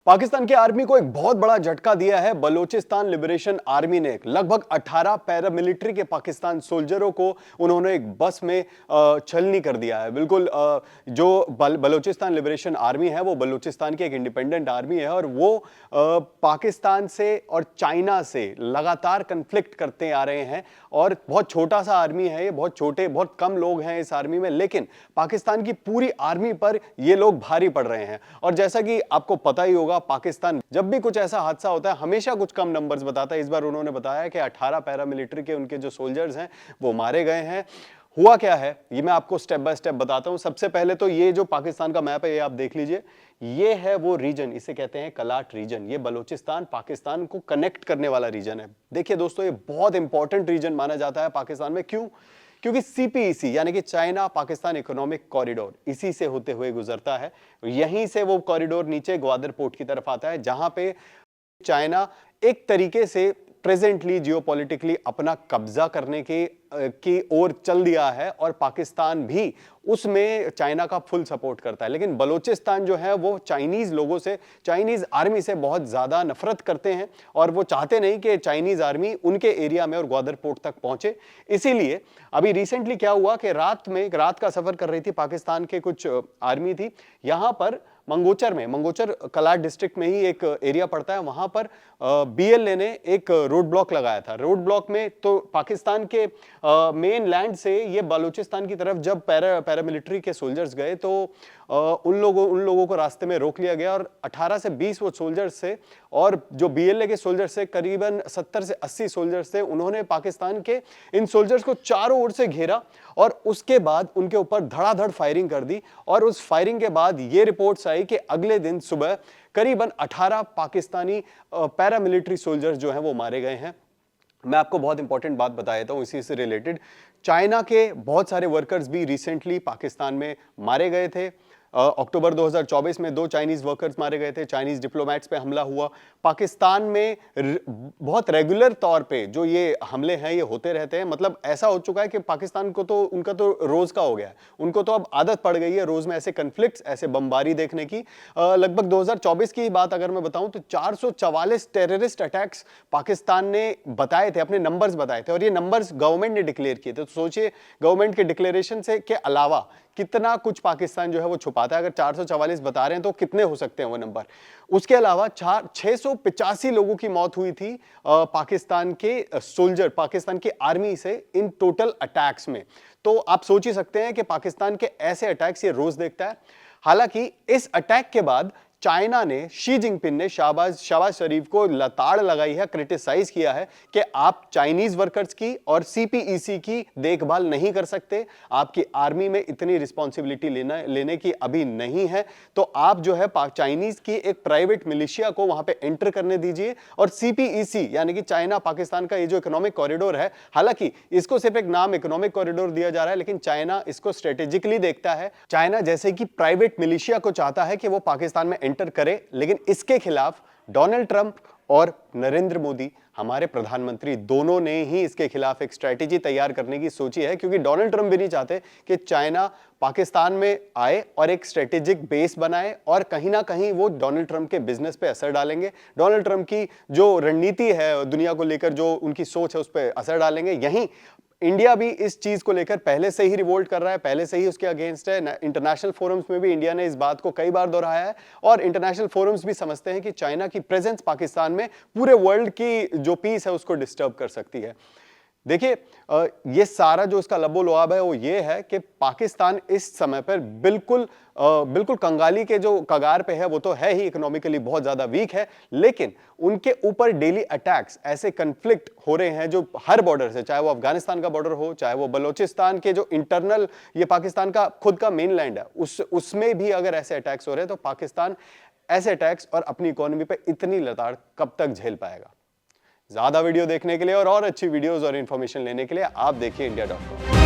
पाकिस्तान की आर्मी को एक बहुत बड़ा झटका दिया है बलूचिस्तान लिबरेशन आर्मी ने। लगभग 18 पैरामिलिट्री के पाकिस्तान सोल्जरों को उन्होंने एक बस में छलनी कर दिया है। बिल्कुल जो बलूचिस्तान लिबरेशन आर्मी है वो बलूचिस्तान की एक इंडिपेंडेंट आर्मी है और वो पाकिस्तान से और चाइना से लगातार कन्फ्लिक्ट करते आ रहे हैं। और बहुत छोटा सा आर्मी है ये, बहुत छोटे बहुत कम लोग हैं इस आर्मी में, लेकिन पाकिस्तान की पूरी आर्मी पर ये लोग भारी पड़ रहे हैं। और जैसा कि आपको पता ही होगा, पाकिस्तान जब भी कुछ ऐसा हादसा होता है हमेशा कुछ कम नंबर्स बताता है। इस बार उन्होंने बताया कि 18 पैरामिलिट्री के उनके जो सोल्जर्स हैं वो मारे गए हैं। हुआ क्या है ये मैं आपको स्टेप बाय स्टेप बताता हूं। सबसे पहले तो ये जो पाकिस्तान का मैप है ये आप देख लीजिए। ये है वो रीजन, इसे कहते हैं कलाट रीजन। ये बलूचिस्तान पाकिस्तान को कनेक्ट करने वाला रीजन है। देखिए दोस्तों, ये बहुत इंपॉर्टेंट रीजन माना जाता है पाकिस्तान में। क्यों? क्योंकि सीपीईसी यानी कि चाइना पाकिस्तान इकोनॉमिक कॉरिडोर इसी से होते हुए गुजरता है। यहीं से वो कॉरिडोर नीचे ग्वादर पोर्ट की तरफ आता है, जहां पे चाइना एक तरीके से प्रेजेंटली जियोपॉलिटिकली अपना कब्जा करने की ओर चल दिया है और पाकिस्तान भी उसमें चाइना का फुल सपोर्ट करता है। लेकिन बलूचिस्तान जो है वो चाइनीज लोगों से, चाइनीज आर्मी से बहुत ज्यादा नफरत करते हैं और वो चाहते नहीं कि चाइनीज आर्मी उनके एरिया में और ग्वादर पोर्ट तक पहुंचे। इसीलिए अभी रिसेंटली क्या हुआ कि रात का सफर कर रही थी पाकिस्तान के कुछ आर्मी थी। यहां पर मंगोचर कलाट डिस्ट्रिक्ट में ही एक एरिया पड़ता है, वहां पर बीएलए ने एक रोड ब्लॉक लगाया था। रोड ब्लॉक में तो पाकिस्तान के मेन लैंड से ये बलूचिस्तान की तरफ जब पैरामिलिट्री के सोल्जर्स गए तो उन लोगों को रास्ते में रोक लिया गया और 18 से 20 वो सोल्जर्स थे और जो बीएलए के सोल्जर्स से करीबन 70 से 80 सोल्जर्स थे। उन्होंने पाकिस्तान के इन सोल्जर्स को चारों ओर से घेरा और उसके बाद उनके ऊपर धड़ाधड़ फायरिंग कर दी। और उस फायरिंग के बाद ये रिपोर्ट्स आई कि अगले दिन सुबह करीबन 18 पाकिस्तानी पैरामिलिट्री सोल्जर्स जो हैं वो मारे गए हैं। मैं आपको बहुत इंपॉर्टेंट बात बता देता हूं इसी से रिलेटेड। चाइना के बहुत सारे वर्कर्स भी रिसेंटली पाकिस्तान में मारे गए थे। अक्टूबर 2024 में 2 चाइनीज वर्कर्स मारे गए थे। चाइनीज डिप्लोमेट्स पे हमला हुआ। पाकिस्तान में बहुत रेगुलर तौर पे जो ये हमले हैं ये होते रहते हैं। मतलब ऐसा हो चुका है कि पाकिस्तान को तो उनका तो रोज का हो गया है। उनको तो अब आदत पड़ गई है रोज में ऐसे कन्फ्लिक्ट्स, ऐसे बमबारी देखने की। लगभग 2024 की बात अगर मैं बताऊं तो 444 टेररिस्ट अटैक्स पाकिस्तान ने बताए थे, अपने नंबर्स बताए थे और ये नंबर्स गवर्नमेंट ने डिक्लेयर किए थे। तो सोचिए, गवर्नमेंट के डिक्लेरेशन से के अलावा कितना कुछ पाकिस्तान जो है वो छुपाता है। अगर 444 बता रहे हैं तो कितने हो सकते हैं वो नंबर। उसके अलावा 685 लोगों की मौत हुई थी पाकिस्तान के सोल्जर, पाकिस्तान की आर्मी से इन टोटल अटैक्स में। तो आप सोच ही सकते हैं कि पाकिस्तान के ऐसे अटैक्स ये रोज देखता है। हालांकि इस अटैक के बाद चाइना ने, शी जिनपिंग ने शहबाज शरीफ को लताड़ लगाई है, क्रिटिसाइज किया है कि आप चाइनीज वर्कर्स की और सीपीईसी की देखभाल नहीं कर सकते, आपकी आर्मी में इतनी रिस्पॉन्सिबिलिटी लेने की अभी नहीं है, तो आप जो है चाइनीज की एक प्राइवेट मिलिशिया को वहां पे एंटर करने दीजिए। और सीपीईसी यानी कि चाइना पाकिस्तान का ये जो इकोनॉमिक कॉरिडोर है, हालांकि इसको सिर्फ एक नाम इकोनॉमिक कॉरिडोर दिया जा रहा है, लेकिन चाइना इसको स्ट्रेटेजिकली देखता है। चाइना जैसे कि प्राइवेट मिलिशिया को चाहता है कि वो पाकिस्तान में एंटर करे, लेकिन इसके खिलाफ डोनाल्ड ट्रंप और नरेंद्र मोदी, हमारे प्रधानमंत्री, दोनों ने ही इसके खिलाफ एक स्ट्रेटेजी तैयार करने की सोची है। क्योंकि डोनाल्ड ट्रंप भी नहीं चाहते कि चाइना पाकिस्तान में आए और एक स्ट्रेटेजिक बेस बनाए और कहीं ना कहीं वो डोनाल्ड ट्रंप के बिजनेस पे असर डालेंगे। डोनाल्ड ट्रंप की जो रणनीति है दुनिया को लेकर, जो उनकी सोच है, उस पर असर डालेंगे। यहीं इंडिया भी इस चीज को लेकर पहले से ही रिवोल्ट कर रहा है, पहले से ही उसके अगेंस्ट है। इंटरनेशनल फोरम्स में भी इंडिया ने इस बात को कई बार दोहराया है और इंटरनेशनल फोरम्स भी समझते हैं कि चाइना की प्रेजेंस पाकिस्तान में पूरे वर्ल्ड की जो पीस है उसको डिस्टर्ब कर सकती है। देखिए, ये सारा जो इसका लबो-लुआब है वो ये है कि पाकिस्तान इस समय पर बिल्कुल कंगाली के जो कगार पे है, वो तो है ही, इकोनॉमिकली बहुत ज्यादा वीक है, लेकिन उनके ऊपर डेली अटैक्स, ऐसे कन्फ्लिक्ट हो रहे हैं जो हर बॉर्डर से, चाहे वो अफगानिस्तान का बॉर्डर हो, चाहे वो बलूचिस्तान के जो इंटरनल, ये पाकिस्तान का खुद का मेनलैंड है, उसमें भी अगर ऐसे अटैक्स हो रहे हैं तो पाकिस्तान ऐसे अटैक्स और अपनी इकोनॉमी पे इतनी लताड़ कब तक झेल पाएगा। ज्यादा वीडियो देखने के लिए और अच्छी वीडियोस और इंफॉर्मेशन लेने के लिए आप देखिए India.com।